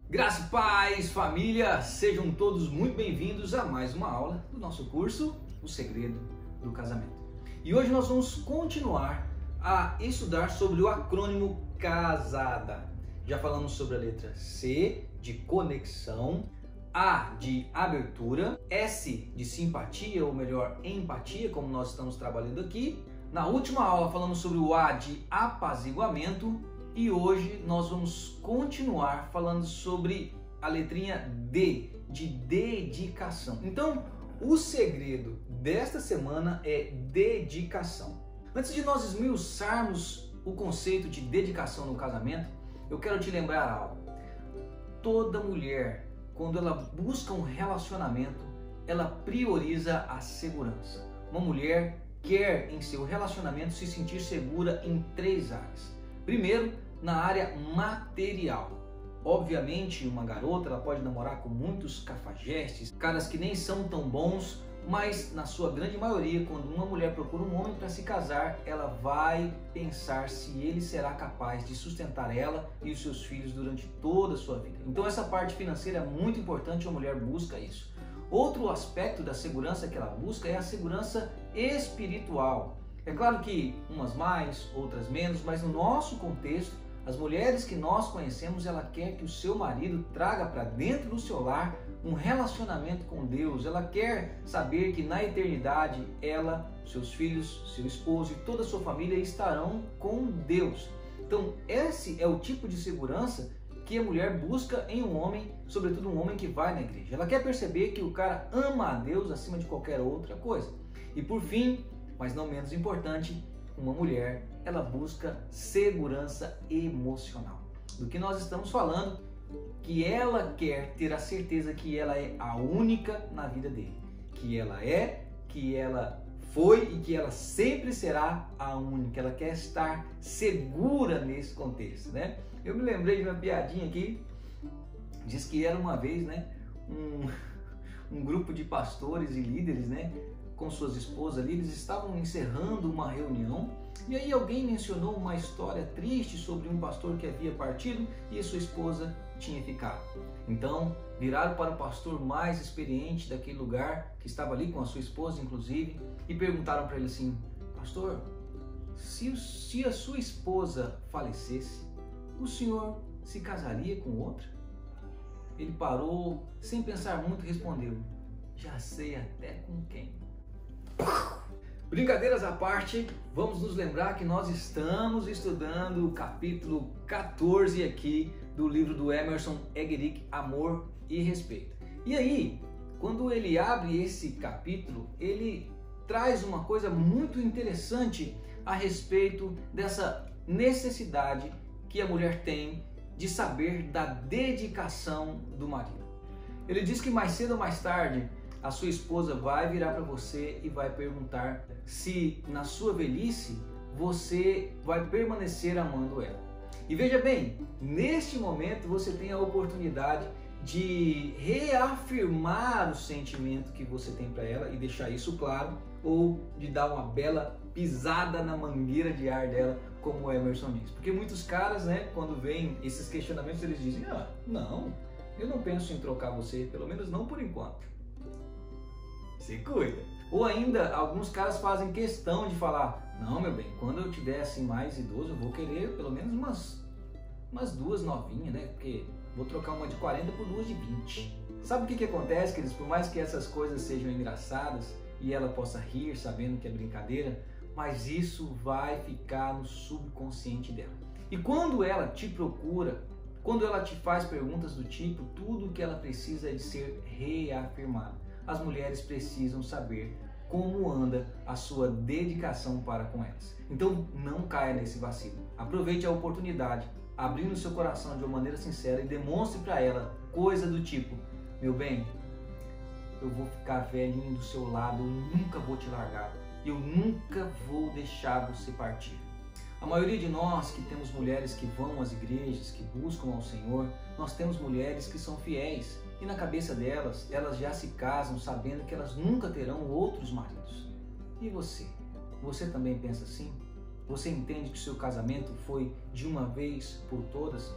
Graça e paz, família, sejam todos muito bem-vindos a mais uma aula do nosso curso O Segredo do Casamento. E hoje nós vamos continuar a estudar sobre o acrônimo CASADA. Já falamos sobre a letra C de conexão, A de abertura, S de simpatia, ou melhor, empatia, como nós estamos trabalhando aqui. Na última aula falamos sobre o A de apaziguamento. E hoje nós vamos continuar falando sobre a letrinha D, de dedicação. Então, o segredo desta semana é dedicação. Antes de nós esmiuçarmos o conceito de dedicação no casamento, eu quero te lembrar algo. Toda mulher, quando ela busca um relacionamento, ela prioriza a segurança. Uma mulher quer em seu relacionamento se sentir segura em 3 áreas. Primeiro, na área material. Obviamente, uma garota ela pode namorar com muitos cafajestes, caras que nem são tão bons, mas na sua grande maioria, quando uma mulher procura um homem para se casar, ela vai pensar se ele será capaz de sustentar ela e os seus filhos durante toda a sua vida. Então essa parte financeira é muito importante, a mulher busca isso. Outro aspecto da segurança que ela busca é a segurança espiritual. É claro que umas mais, outras menos, mas no nosso contexto, as mulheres que nós conhecemos, ela quer que o seu marido traga para dentro do seu lar um relacionamento com Deus. Ela quer saber que na eternidade ela, seus filhos, seu esposo e toda a sua família estarão com Deus. Então esse é o tipo de segurança que a mulher busca em um homem, sobretudo um homem que vai na igreja. Ela quer perceber que o cara ama a Deus acima de qualquer outra coisa. E por fim, mas não menos importante, uma mulher, ela busca segurança emocional. Do que nós estamos falando, que ela quer ter a certeza que ela é a única na vida dele. Que ela foi e que ela sempre será a única. Ela quer estar segura nesse contexto, né? Eu me lembrei de uma piadinha aqui, diz que era uma vez, né, um grupo de pastores e líderes, né, com suas esposas ali, eles estavam encerrando uma reunião e aí alguém mencionou uma história triste sobre um pastor que havia partido e a sua esposa tinha ficado. Então viraram para o pastor mais experiente daquele lugar, que estava ali com a sua esposa inclusive, e perguntaram para ele assim: pastor, se a sua esposa falecesse, o senhor se casaria com outra? Ele parou, sem pensar muito, respondeu: já sei até com quem. Brincadeiras à parte, vamos nos lembrar que nós estamos estudando o capítulo 14 aqui do livro do Emerson Eggerichs, Amor e Respeito. E aí, quando ele abre esse capítulo, ele traz uma coisa muito interessante a respeito dessa necessidade que a mulher tem de saber da dedicação do marido. Ele diz que mais cedo ou mais tarde a sua esposa vai virar para você e vai perguntar se na sua velhice você vai permanecer amando ela. E veja bem, neste momento você tem a oportunidade de reafirmar o sentimento que você tem para ela e deixar isso claro, ou de dar uma bela pisada na mangueira de ar dela, como o Emerson diz. Porque muitos caras, né, quando vêm esses questionamentos, eles dizem: não, eu não penso em trocar você, pelo menos não por enquanto. Se cuida. Ou ainda, alguns caras fazem questão de falar: não, meu bem, quando eu tiver assim mais idoso, eu vou querer pelo menos umas 2 novinhas, né? Porque vou trocar uma de 40 por 2 de 20. Sabe o que acontece, queridos? Por mais que essas coisas sejam engraçadas e ela possa rir sabendo que é brincadeira, mas isso vai ficar no subconsciente dela. E quando ela te procura, quando ela te faz perguntas do tipo, tudo o que ela precisa é de ser reafirmado. As mulheres precisam saber como anda a sua dedicação para com elas. Então não caia nesse vacilo. Aproveite a oportunidade, abrindo seu coração de uma maneira sincera e demonstre para ela coisa do tipo: meu bem, eu vou ficar velhinho do seu lado, eu nunca vou te largar, eu nunca vou deixar você partir. A maioria de nós que temos mulheres que vão às igrejas, que buscam ao Senhor, nós temos mulheres que são fiéis. E na cabeça delas, elas já se casam sabendo que elas nunca terão outros maridos. E você? Você também pensa assim? Você entende que o seu casamento foi de uma vez por todas?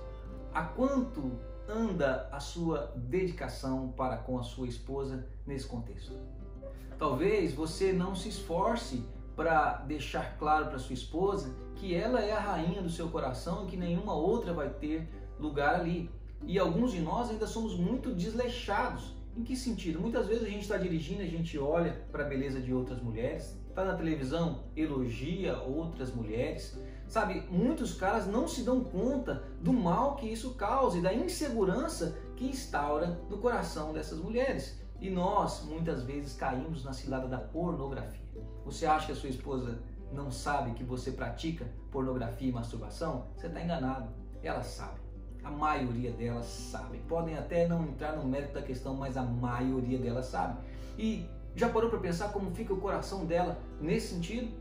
Há quanto anda a sua dedicação para com a sua esposa nesse contexto? Talvez você não se esforce para deixar claro para sua esposa que ela é a rainha do seu coração e que nenhuma outra vai ter lugar ali. E alguns de nós ainda somos muito desleixados. Em que sentido? Muitas vezes a gente está dirigindo, a gente olha para a beleza de outras mulheres, está na televisão, elogia outras mulheres. Sabe, muitos caras não se dão conta do mal que isso causa e da insegurança que instaura no coração dessas mulheres. E nós, muitas vezes, caímos na cilada da pornografia. Você acha que a sua esposa não sabe que você pratica pornografia e masturbação? Você está enganado. Ela sabe. A maioria delas sabe. Podem até não entrar no mérito da questão, mas a maioria delas sabe. E já parou para pensar como fica o coração dela nesse sentido?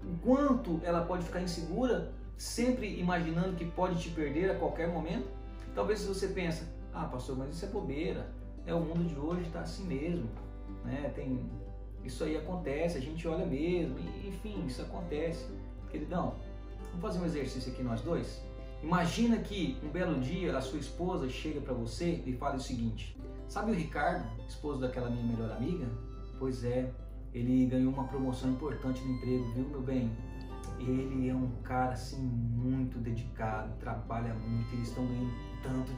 Enquanto ela pode ficar insegura, sempre imaginando que pode te perder a qualquer momento? Talvez se você pensa, pastor, mas isso é bobeira. O mundo de hoje está assim mesmo, né? Isso aí acontece, a gente olha mesmo, enfim, isso acontece. Queridão, vamos fazer um exercício aqui nós dois? Imagina que um belo dia a sua esposa chega para você e fala o seguinte: sabe o Ricardo, esposo daquela minha melhor amiga? Pois é, ele ganhou uma promoção importante no emprego, viu, meu bem? Ele é um cara assim muito dedicado, trabalha muito, eles estão ganhando tanto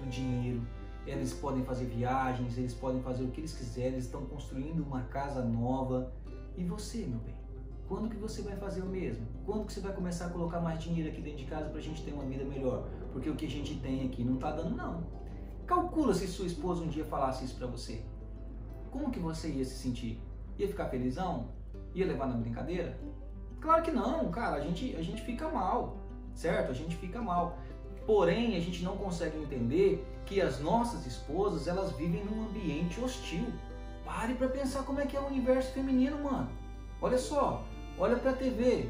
dinheiro. Eles podem fazer viagens, eles podem fazer o que eles quiserem, eles estão construindo uma casa nova. E você, meu bem? Quando que você vai fazer o mesmo? Quando que você vai começar a colocar mais dinheiro aqui dentro de casa para a gente ter uma vida melhor? Porque o que a gente tem aqui não está dando, não. Calcula se sua esposa um dia falasse isso para você. Como que você ia se sentir? Ia ficar felizão? Ia levar na brincadeira? Claro que não, cara. A gente fica mal, certo? A gente fica mal. Porém, a gente não consegue entender que as nossas esposas, elas vivem num ambiente hostil. Pare para pensar como é que é o universo feminino, mano. Olha só, olha pra TV.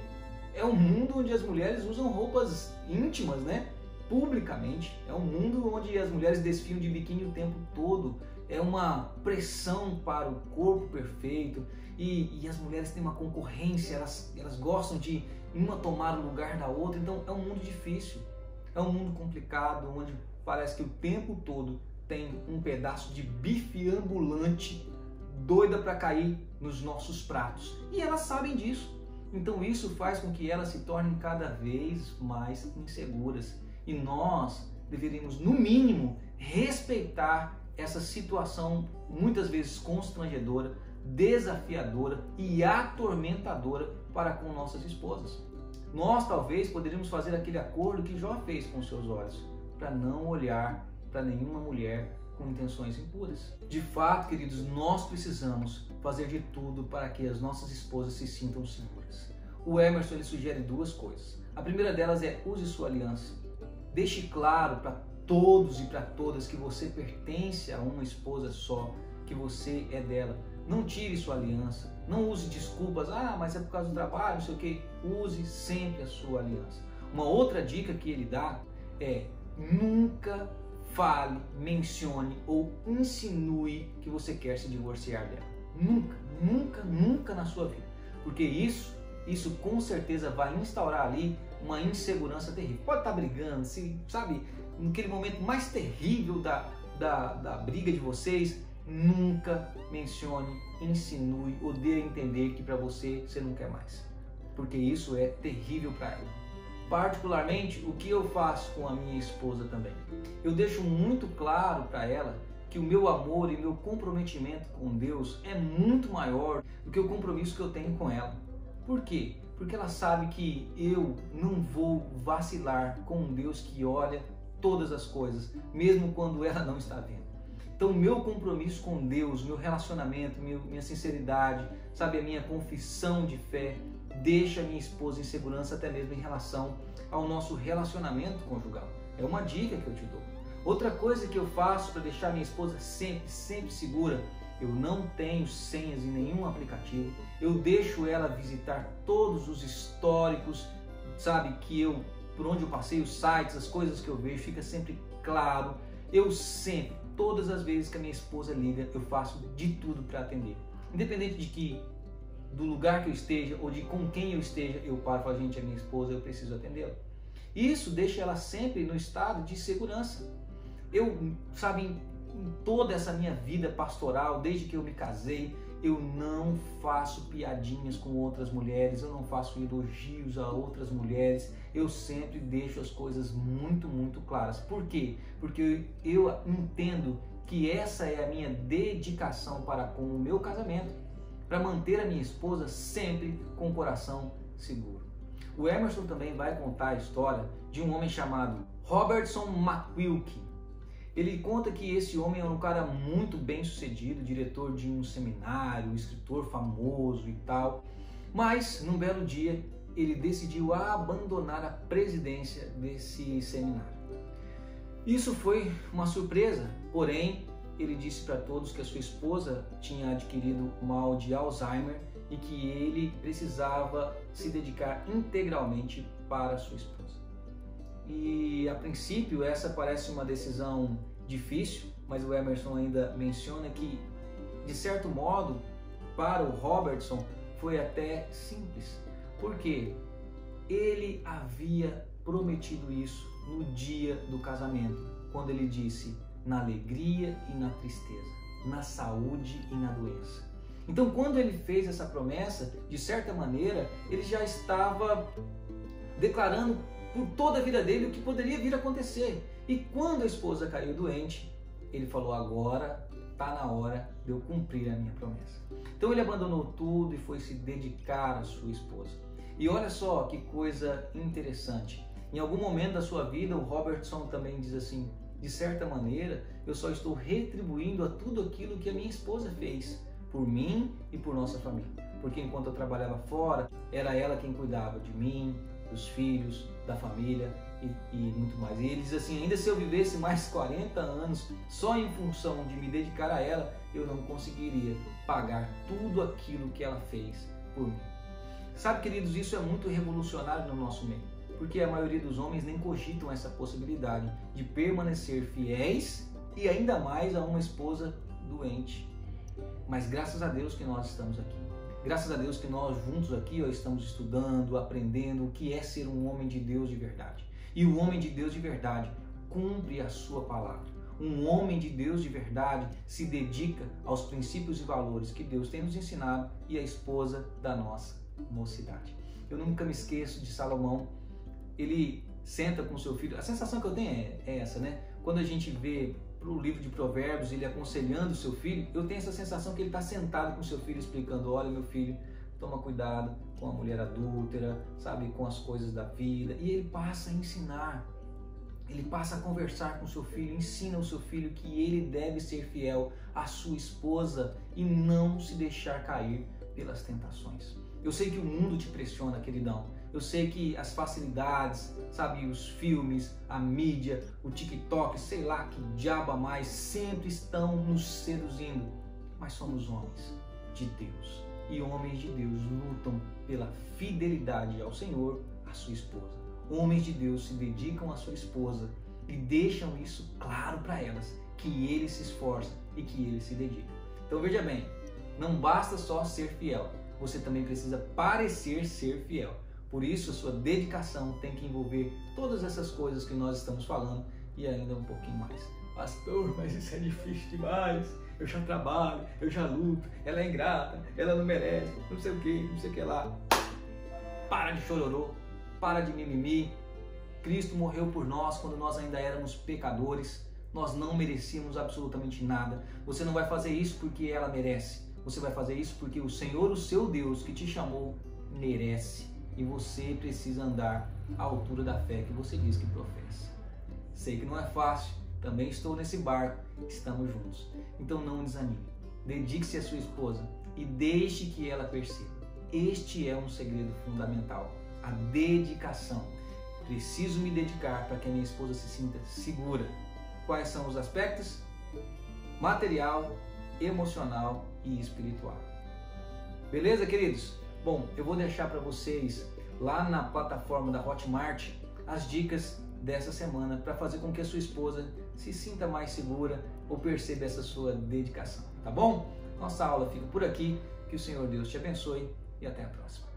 É um mundo onde as mulheres usam roupas íntimas, né? Publicamente. É um mundo onde as mulheres desfiam de biquíni o tempo todo. É uma pressão para o corpo perfeito. E as mulheres têm uma concorrência, elas gostam de uma tomar o lugar da outra. Então é um mundo difícil. É um mundo complicado, onde parece que o tempo todo tem um pedaço de bife ambulante doida para cair nos nossos pratos. E elas sabem disso. Então isso faz com que elas se tornem cada vez mais inseguras. E nós deveríamos, no mínimo, respeitar essa situação muitas vezes constrangedora, desafiadora e atormentadora para com nossas esposas. Nós talvez poderíamos fazer aquele acordo que Jó fez com seus olhos, para não olhar para nenhuma mulher com intenções impuras. De fato, queridos, nós precisamos fazer de tudo para que as nossas esposas se sintam seguras. O Emerson ele sugere duas coisas. A primeira delas é: use sua aliança. Deixe claro para todos e para todas que você pertence a uma esposa só, que você é dela. Não tire sua aliança, não use desculpas, mas é por causa do trabalho, não sei o que. Use sempre a sua aliança. Uma outra dica que ele dá é: nunca fale, mencione ou insinue que você quer se divorciar dela. Nunca, nunca, nunca na sua vida. Porque isso com certeza vai instaurar ali uma insegurança terrível. Pode estar brigando, sabe, naquele momento mais terrível da briga de vocês, nunca mencione, insinue ou dê a entender que para você não quer mais. Porque isso é terrível para ela. Particularmente, o que eu faço com a minha esposa também? Eu deixo muito claro para ela que o meu amor e meu comprometimento com Deus é muito maior do que o compromisso que eu tenho com ela. Por quê? Porque ela sabe que eu não vou vacilar com um Deus que olha todas as coisas, mesmo quando ela não está vendo. Então, meu compromisso com Deus, meu relacionamento, minha sinceridade, sabe, a minha confissão de fé, deixa a minha esposa em segurança até mesmo em relação ao nosso relacionamento conjugal. É uma dica que eu te dou. Outra coisa que eu faço para deixar minha esposa sempre segura: eu não tenho senhas em nenhum aplicativo. Eu deixo ela visitar todos os históricos, sabe, por onde eu passei, os sites, as coisas que eu vejo, fica sempre claro. Eu sempre, todas as vezes que a minha esposa liga, eu faço de tudo para atender. Independente do lugar que eu esteja ou de com quem eu esteja, eu paro e falo: gente, é minha esposa, eu preciso atendê-la. Isso deixa ela sempre no estado de segurança. Eu, sabe, em toda essa minha vida pastoral, desde que eu me casei, eu não faço piadinhas com outras mulheres, eu não faço elogios a outras mulheres, eu sempre deixo as coisas muito, muito claras. Por quê? Porque eu entendo que essa é a minha dedicação para com o meu casamento, para manter a minha esposa sempre com o coração seguro. O Emerson também vai contar a história de um homem chamado Robertson McQuilkin. Ele conta que esse homem é um cara muito bem sucedido, diretor de um seminário, escritor famoso e tal, mas num belo dia ele decidiu abandonar a presidência desse seminário. Isso foi uma surpresa, porém ele disse para todos que a sua esposa tinha adquirido mal de Alzheimer e que ele precisava se dedicar integralmente para a sua esposa. E a princípio essa parece uma decisão difícil, mas o Emerson ainda menciona que, de certo modo, para o Robertson foi até simples, porque ele havia prometido isso no dia do casamento, quando ele disse: na alegria e na tristeza, na saúde e na doença. Então, quando ele fez essa promessa, de certa maneira, ele já estava declarando por toda a vida dele o que poderia vir a acontecer. E quando a esposa caiu doente, ele falou: agora está na hora de eu cumprir a minha promessa. Então ele abandonou tudo e foi se dedicar à sua esposa. E olha só que coisa interessante. Em algum momento da sua vida, o Robertson também diz assim: de certa maneira, eu só estou retribuindo a tudo aquilo que a minha esposa fez por mim e por nossa família. Porque enquanto eu trabalhava fora, era ela quem cuidava de mim, dos filhos, da família e muito mais. E ele diz assim: ainda se eu vivesse mais 40 anos só em função de me dedicar a ela, eu não conseguiria pagar tudo aquilo que ela fez por mim. Sabe, queridos, isso é muito revolucionário no nosso meio, porque a maioria dos homens nem cogitam essa possibilidade de permanecer fiéis e ainda mais a uma esposa doente. Mas graças a Deus que nós estamos aqui. Graças a Deus que nós juntos aqui estamos estudando, aprendendo o que é ser um homem de Deus de verdade. E o homem de Deus de verdade cumpre a sua palavra. Um homem de Deus de verdade se dedica aos princípios e valores que Deus tem nos ensinado e a esposa da nossa mocidade. Eu nunca me esqueço de Salomão. Ele senta com seu filho. A sensação que eu tenho é essa, né? Quando a gente vê o livro de Provérbios, ele aconselhando o seu filho, eu tenho essa sensação que ele está sentado com o seu filho explicando: olha, meu filho, toma cuidado com a mulher adúltera, sabe, com as coisas da vida. E ele passa a ensinar, ele passa a conversar com o seu filho, ensina o seu filho que ele deve ser fiel à sua esposa e não se deixar cair pelas tentações. Eu sei que o mundo te pressiona, queridão. Eu sei que as facilidades, sabe, os filmes, a mídia, o TikTok, sei lá que diabo a mais, sempre estão nos seduzindo. Mas somos homens de Deus. E homens de Deus lutam pela fidelidade ao Senhor, à sua esposa. Homens de Deus se dedicam à sua esposa e deixam isso claro para elas, que ele se esforça e que ele se dedica. Então veja bem, não basta só ser fiel, você também precisa parecer ser fiel. Por isso a sua dedicação tem que envolver todas essas coisas que nós estamos falando e ainda um pouquinho mais. Pastor, mas isso é difícil demais. Eu já trabalho, eu já luto, ela é ingrata, ela não merece, não sei o que, não sei o que lá. Para de chororô, para de mimimi. Cristo morreu por nós quando nós ainda éramos pecadores. Nós não merecíamos absolutamente nada. Você não vai fazer isso porque ela merece. Você vai fazer isso porque o Senhor, o seu Deus, que te chamou, merece. E você precisa andar à altura da fé que você diz que professa. Sei que não é fácil, também estou nesse barco, estamos juntos. Então não desanime, dedique-se à sua esposa e deixe que ela perceba. Este é um segredo fundamental, a dedicação. Preciso me dedicar para que a minha esposa se sinta segura. Quais são os aspectos? Material, emocional e espiritual. Beleza, queridos? Bom, eu vou deixar para vocês lá na plataforma da Hotmart as dicas dessa semana para fazer com que a sua esposa se sinta mais segura ou perceba essa sua dedicação, tá bom? Nossa aula fica por aqui, que o Senhor Deus te abençoe e até a próxima.